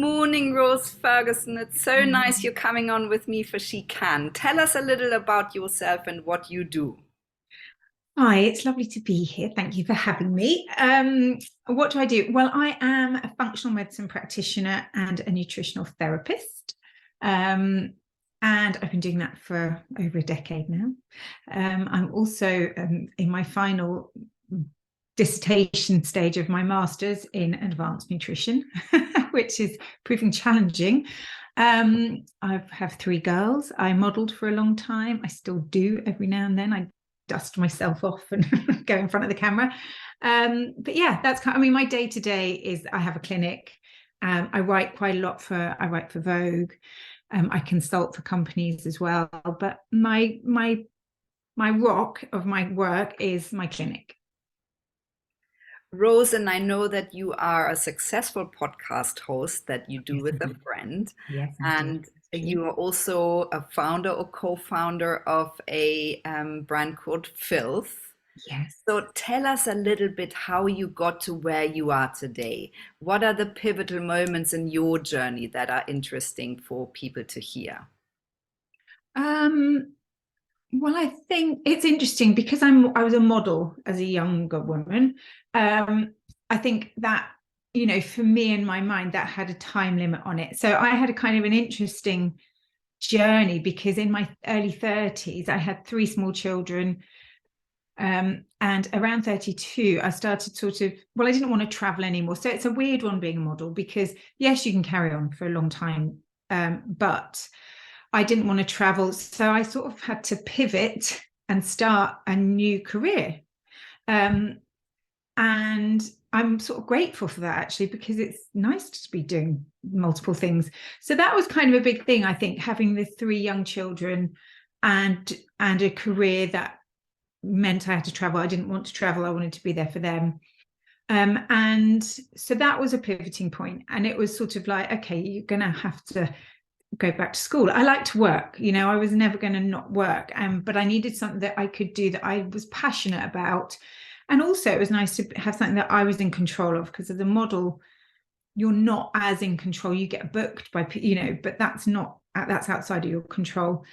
Morning, Rose Ferguson. It's so nice you're coming on with me for She Can. Tell us a little about yourself and what you do. Hi, it's lovely to be here. Thank you for having me. What do I do? Well, I am a functional medicine practitioner and a nutritional therapist. And I've been doing that for over a decade now. I'm also in my final dissertation stage of my master's in advanced nutrition, which is proving challenging. I have three girls. I modeled for a long time. I still do every now and then. I dust myself off and go in front of the camera. But yeah, that's kind of, I mean, my day to day is I have a clinic. I write quite a lot I write for Vogue. I consult for companies as well. But my rock of my work is my clinic. Rose, and I know that you are a successful podcast host that you do Yes, with a indeed. friend, Yes, indeed. and you are also a founder or co-founder of a brand called Filth. Yes. So tell us a little bit how you got to where you are today. What are the pivotal moments in your journey that are interesting for people to hear? Um, well, I think it's interesting because I was a model as a younger woman. I think that, for me in my mind, that had a time limit on it. So I had a kind of an interesting journey because in my early 30s, I had three small children. And around 32, I started I didn't want to travel anymore. So it's a weird one being a model because, yes, you can carry on for a long time, but I didn't want to travel. So I sort of had to pivot and start a new career. Um, and I'm sort of grateful for that actually, because it's nice to be doing multiple things. So that was kind of a big thing, I think, having the three young children and a career that meant I had to travel. I didn't want to travel. I wanted to be there for them. And so that was a pivoting point. And it was sort of like, okay, you're going to have to go back to school. I like to work, I was never going to not work. But I needed something that I could do that I was passionate about. And also it was nice to have something that I was in control of, because as a model, you're not as in control. You get booked by, but that's outside of your control.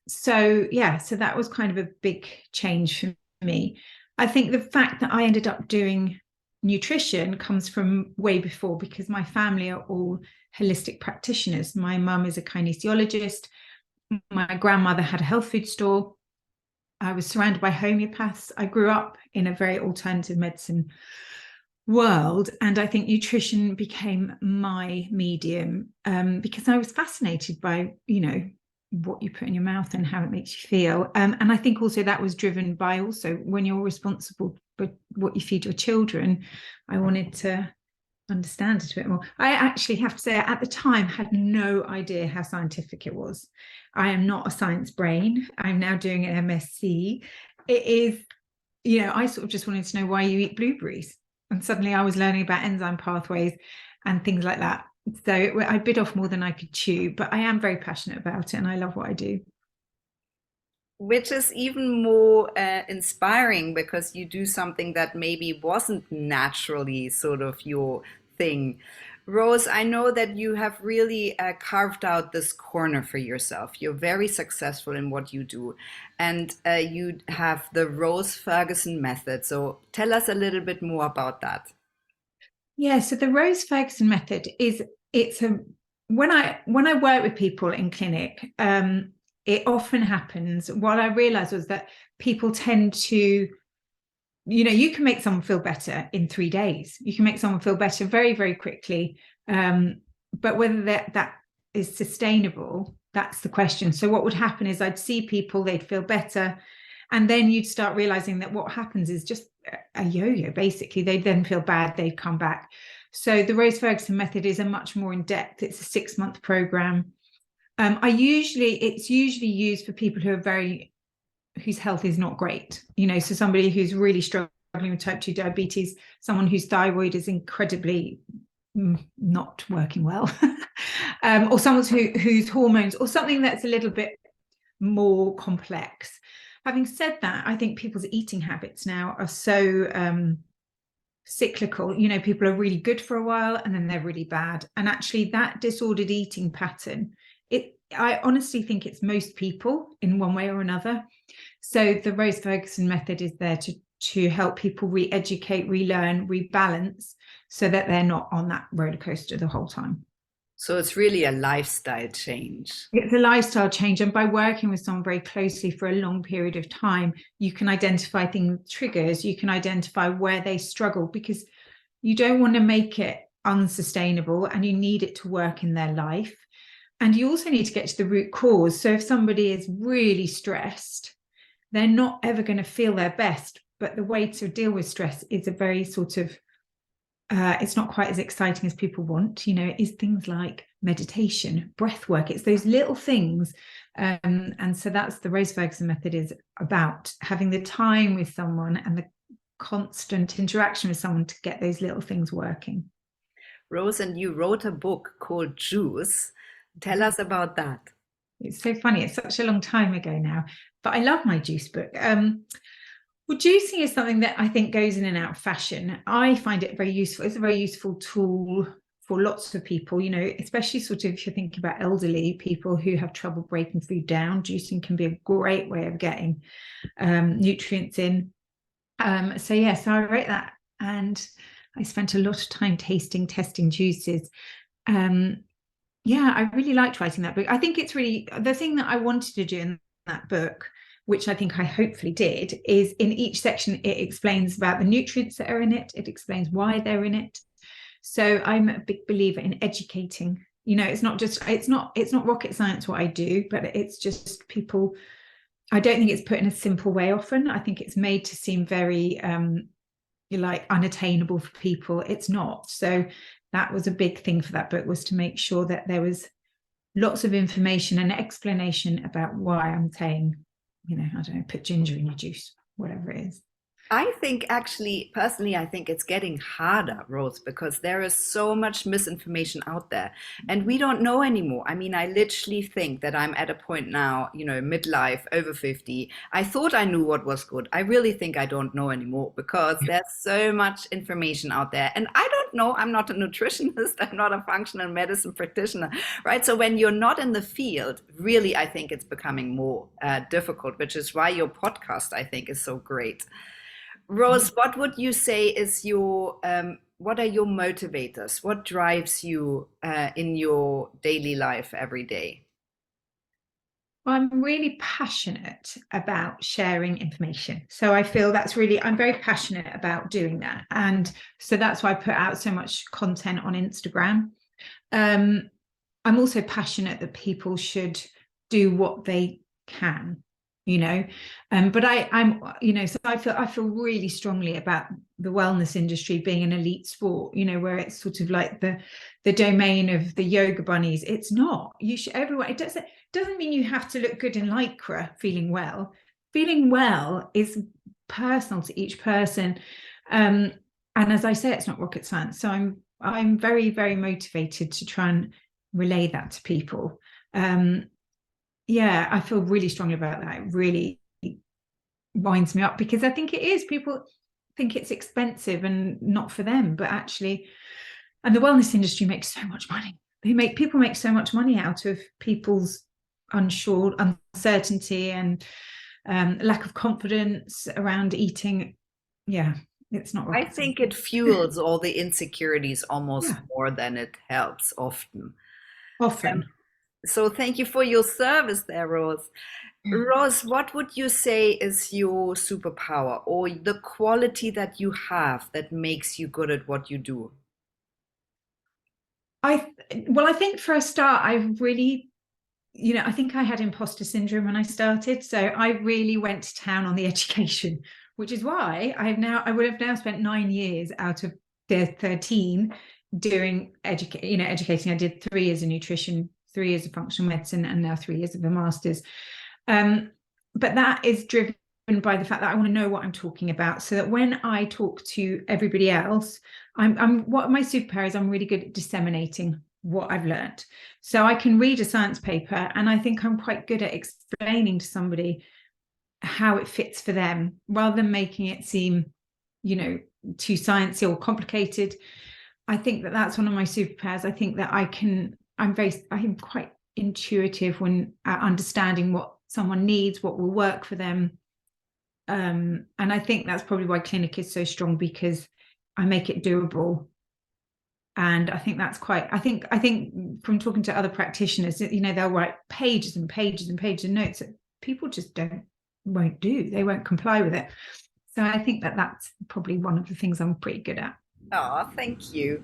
So that was kind of a big change for me. I think the fact that I ended up doing nutrition comes from way before, because my family are all holistic practitioners. My mum is a kinesiologist. My grandmother had a health food store. I was surrounded by homeopaths. I grew up in a very alternative medicine world, and I think nutrition became my medium, because I was fascinated by what you put in your mouth and how it makes you feel, and I think also that was driven by, also, when you're responsible for what you feed your children, I wanted to understand it a bit more. I actually have to say, at the time, had no idea how scientific it was. I am not a science brain. I'm now doing an MSc. It is, I sort of just wanted to know why you eat blueberries, and suddenly I was learning about enzyme pathways and things like that. So I bit off more than I could chew, but I am very passionate about it and I love what I do. Which is even more inspiring because you do something that maybe wasn't naturally sort of your thing. Rose, I know that you have really carved out this corner for yourself. You're very successful in what you do, and you have the Rose Ferguson method. So tell us a little bit more about that. Yeah, so the Rose Ferguson method is, it's a when I work with people in clinic, it often happens. What I realized was that people tend to, you can make someone feel better in 3 days. You can make someone feel better very, very quickly. But whether that is sustainable, that's the question. So what would happen is I'd see people, they'd feel better. And then you'd start realizing that what happens is just a yo-yo, basically. They'd then feel bad, they'd come back. So the Rose Ferguson method is a much more in-depth, it's a 6-month program. It's usually used for people whose health is not great, so somebody who's really struggling with type 2 diabetes, someone whose thyroid is incredibly not working well, or someone whose hormones, or something that's a little bit more complex. Having said that, I think people's eating habits now are so cyclical. You know, people are really good for a while and then they're really bad. And actually that disordered eating pattern, I honestly think it's most people in one way or another. So the Rose Ferguson method is there to help people re-educate, relearn, rebalance, so that they're not on that roller coaster the whole time. So it's really a lifestyle change. It's a lifestyle change. And by working with someone very closely for a long period of time, you can identify things, triggers, you can identify where they struggle, because you don't want to make it unsustainable and you need it to work in their life. And you also need to get to the root cause. So if somebody is really stressed, they're not ever going to feel their best. But the way to deal with stress is a very sort of, it's not quite as exciting as people want, you know, it is things like meditation, breath work. It's those little things. And so that's the Rose Ferguson method, is about having the time with someone and the constant interaction with someone to get those little things working. Rose, and you wrote a book called Juice. Tell us about that. It's so funny. It's such a long time ago now, but I love my juice book. Well, juicing is something that I think goes in and out of fashion. I find it very useful. It's a very useful tool for lots of people, you know, especially sort of if you're thinking about elderly people who have trouble breaking food down. Juicing can be a great way of getting nutrients in. So I wrote that, and I spent a lot of time testing juices. I really liked writing that book. I think it's really the thing that I wanted to do in that book, which I think I hopefully did, is in each section it explains about the nutrients that are in it. It explains why they're in it. So I'm a big believer in educating. You know, it's not rocket science what I do, but it's just people. I don't think it's put in a simple way often. I think it's made to seem very like unattainable for people. It's not. So that was a big thing for that book, was to make sure that there was lots of information and explanation about why I'm saying, you know, I don't know, put ginger in your juice, whatever it is. I think actually, personally, I think it's getting harder, Rose, because there is so much misinformation out there and we don't know anymore. I mean, I literally think that I'm at a point now, you know, midlife, over 50. I thought I knew what was good. I really think I don't know anymore because there's so much information out there. And I don't know, I'm not a nutritionist, I'm not a functional medicine practitioner, right? So when you're not in the field, really, I think it's becoming more difficult, which is why your podcast, I think, is so great. Rose, what would you say is what are your motivators? What drives you in your daily life every day? Well, I'm really passionate about sharing information. So I feel I'm very passionate about doing that. And so that's why I put out so much content on Instagram. I'm also passionate that people should do what they can, you know, but I'm you know, so I feel really strongly about the wellness industry being an elite sport, you know, where it's sort of like the domain of the yoga bunnies. It's not. You should, everyone, it doesn't mean you have to look good in lycra feeling well is personal to each person, and as I say, it's not rocket science. So I'm very, very motivated to try and relay that to people. I feel really strongly about that. It really winds me up because I think it is. People think it's expensive and not for them, but actually, and the wellness industry makes so much money. People make so much money out of people's uncertainty and lack of confidence around eating. Yeah, it's not I rocket think science. it fuels all the insecurities almost more than it helps often. Often. So thank you for your service there, Rose. Rose, what would you say is your superpower or the quality that you have that makes you good at what you do? I think for a start, I really, you know, I think I had imposter syndrome when I started. So I really went to town on the education, which is why I would have now spent 9 years out of the 13 doing educating. I did 3 years of nutrition, 3 years of functional medicine, and now 3 years of a master's. But that is driven by the fact that I want to know what I'm talking about, so that when I talk to everybody else, what my superpower is, I'm really good at disseminating what I've learned. So I can read a science paper and I think I'm quite good at explaining to somebody how it fits for them, rather than making it seem too sciencey or complicated. I think that that's one of my superpowers. I think that I'm quite intuitive when understanding what someone needs, what will work for them. And I think that's probably why clinic is so strong, because I make it doable. And I think that's I think from talking to other practitioners, they'll write pages and pages and pages of notes that people just won't do. They won't comply with it. So I think that that's probably one of the things I'm pretty good at. Oh, thank you.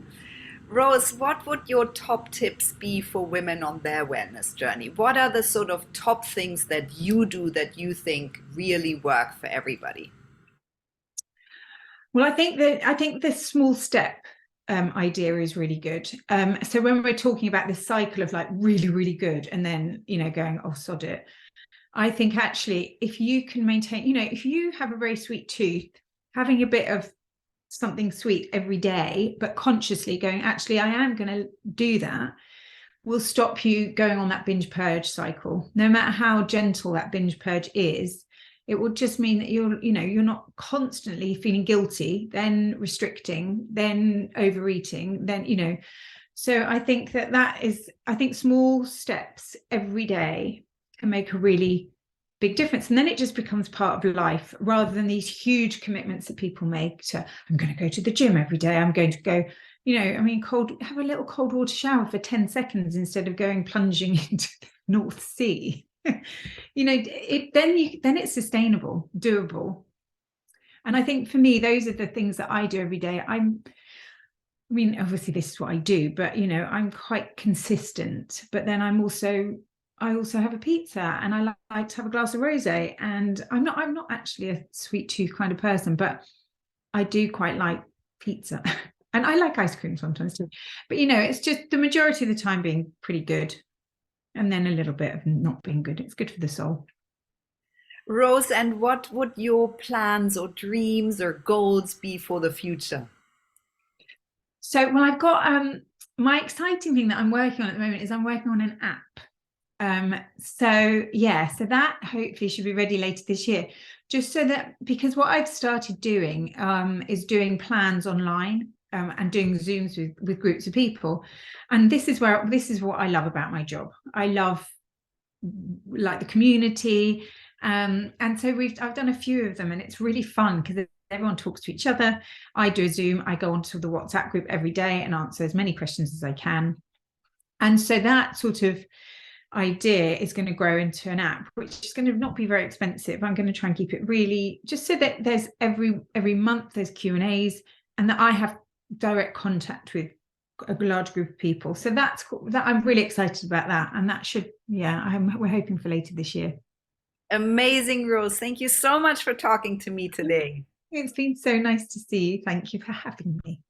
Rose, what would your top tips be for women on their wellness journey? What are the sort of top things that you do that you think really work for everybody? Well, I think the small step idea is really good. So when we're talking about this cycle of like really, really good, and then going, oh, sod it, I think actually if you can maintain, if you have a very sweet tooth, having a bit of something sweet every day, but consciously going, actually, I am going to do that, will stop you going on that binge purge cycle. No matter how gentle that binge purge is, it will just mean that you're not constantly feeling guilty, then restricting, then overeating, then. So I think I think small steps every day can make a really big difference. And then it just becomes part of life, rather than these huge commitments that people make to, I'm going to go to the gym every day. I'm going to go, have a little cold water shower for 10 seconds instead of going plunging into the North Sea. Then it's sustainable, doable. And I think for me, those are the things that I do every day. Obviously this is what I do, but I'm quite consistent. But then I also have a pizza, and I like to have a glass of rosé. And I'm not actually a sweet tooth kind of person, but I do quite like pizza. And I like ice cream sometimes too. But it's just the majority of the time being pretty good, and then a little bit of not being good. It's good for the soul. Rose, and what would your plans or dreams or goals be for the future? So, well, I've got my exciting thing that I'm working on at the moment is I'm working on an app. So that hopefully should be ready later this year. Just so that, because what I've started doing is doing plans online and doing Zooms with groups of people. And this is what I love about my job. I love like the community. And so I've done a few of them, and it's really fun because everyone talks to each other. I do a Zoom, I go onto the WhatsApp group every day and answer as many questions as I can. And so that sort of idea is going to grow into an app, which is going to not be very expensive. I'm going to try and keep it really just so that there's every month there's Q&As, and that I have direct contact with a large group of people. So that I'm really excited about that, and that should we're hoping for later this year. Amazing, Rose. Thank you so much for talking to me today. It's been so nice to see you. Thank you for having me.